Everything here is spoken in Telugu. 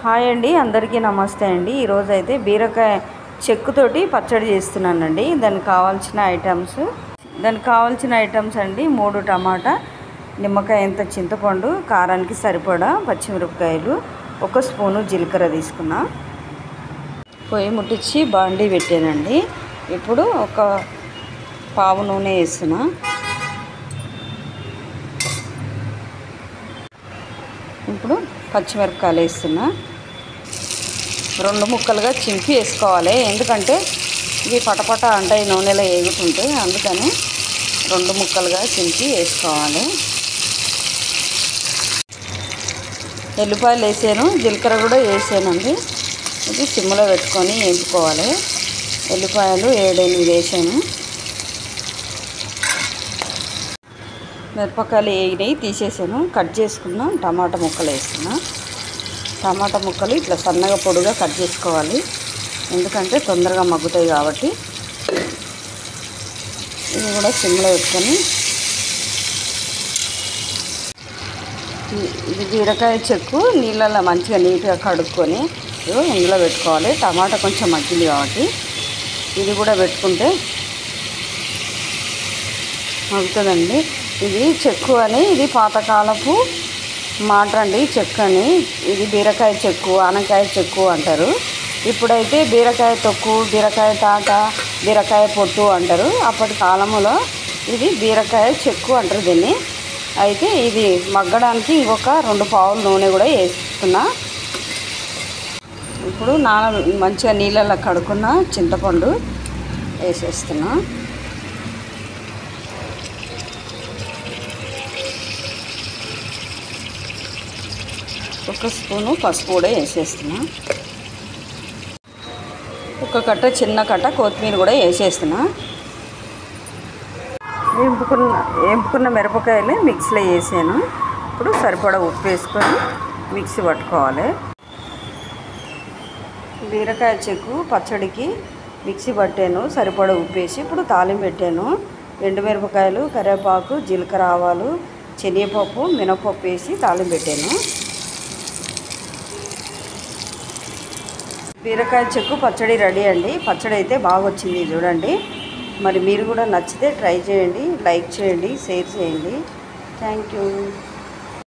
హాయ్ అండి, అందరికీ నమస్తే అండి. ఈరోజు అయితే బీరకాయ చెక్కుతోటి పచ్చడి చేస్తున్నానండి. దానికి కావాల్సిన ఐటమ్స్ అండి 3 టమాటా, నిమ్మకాయ ఎంత చింతపండు, కారానికి సరిపడా పచ్చిమిరపకాయలు, 1 స్పూను జీలకర్ర తీసుకున్నా. పొయ్యి ముట్టించి బాండీ పెట్టానండి. ఇప్పుడు ఒక పావు నూనె వేస్తున్నా. ఇప్పుడు పచ్చిమిరపకాయలు వేస్తున్నా. 2 ముక్కలుగా చింపి వేసుకోవాలి, ఎందుకంటే ఇవి పటపట అంటాయి నూనెలో వేగుతుంటే, అందుకని 2 ముక్కలుగా చింపి వేసుకోవాలి. ఎల్లిపాయలు వేసాను, జీలకర్ర కూడా వేసానండి. ఇది సిమ్లో పెట్టుకొని వేపుకోవాలి. ఎల్లిపాయలు 7-8 వేసాను. మిరపకాయలు వేగినాయి, తీసేసాను. కట్ చేసుకున్న టమాటా ముక్కలు వేస్తున్నా. టమాటా ముక్కలు ఇట్లా సన్నగా పొడిగా కట్ చేసుకోవాలి, ఎందుకంటే తొందరగా మగ్గుతాయి కాబట్టి. ఇది కూడా సిమ్లో పెట్టుకొని, ఇది బీరకాయ చెక్కు నీళ్ళల్లో మంచిగా నీట్గా కడుక్కొని ఇందులో పెట్టుకోవాలి. టమాటా కొంచెం మగ్గింది కాబట్టి ఇది కూడా పెట్టుకుంటే మగ్గుతుందండి. ఇది చెక్కు అని, ఇది పాతకాలపు మాట అండి. చెక్కు అని, ఇది బీరకాయ చెక్కు, ఆనకాయ చెక్కు అంటారు. ఇప్పుడైతే బీరకాయ తొక్కు, బీరకాయ తాట, బీరకాయ పొట్టు అంటారు. అప్పటి కాలంలో ఇది బీరకాయ చెక్కు అంటారు దీన్ని. అయితే ఇది మగ్గడానికి ఇంకొక 2 పావులు నూనె కూడా వేస్తున్నా. ఇప్పుడు మంచిగా నీళ్ళల్లో కడుక్కున్న చింతపండు వేసేస్తున్నా. ఒక స్పూను పసుపు కూడా వేసేస్తున్నా. ఒక కట్ట, చిన్న కట్ట కొత్తిమీర కూడా వేసేస్తున్నా. వేపుకున్న మిరపకాయలు మిక్సీలో వేసాను. ఇప్పుడు సరిపడా ఉప్పు వేసుకొని మిక్సీ పట్టుకోవాలి. బీరకాయ చెక్కు పచ్చడికి మిక్సీ పట్టాను, సరిపడా ఉప్పు వేసి. ఇప్పుడు తాలింపు పెట్టాను. ఎండుమిరపకాయలు, కరివేపాకు, జీలకర్ర, ఆవాలు, శనగపప్పు, మినపప్పు వేసి తాలింపు పెట్టాను. బీరకాయ చెక్కు పచ్చడి రెడీ అండి. పచ్చడి అయితే బాగా వచ్చింది చూడండి. మరి మీరు కూడా నచ్చితే ట్రై చేయండి, లైక్ చేయండి, షేర్ చేయండి. Thank you.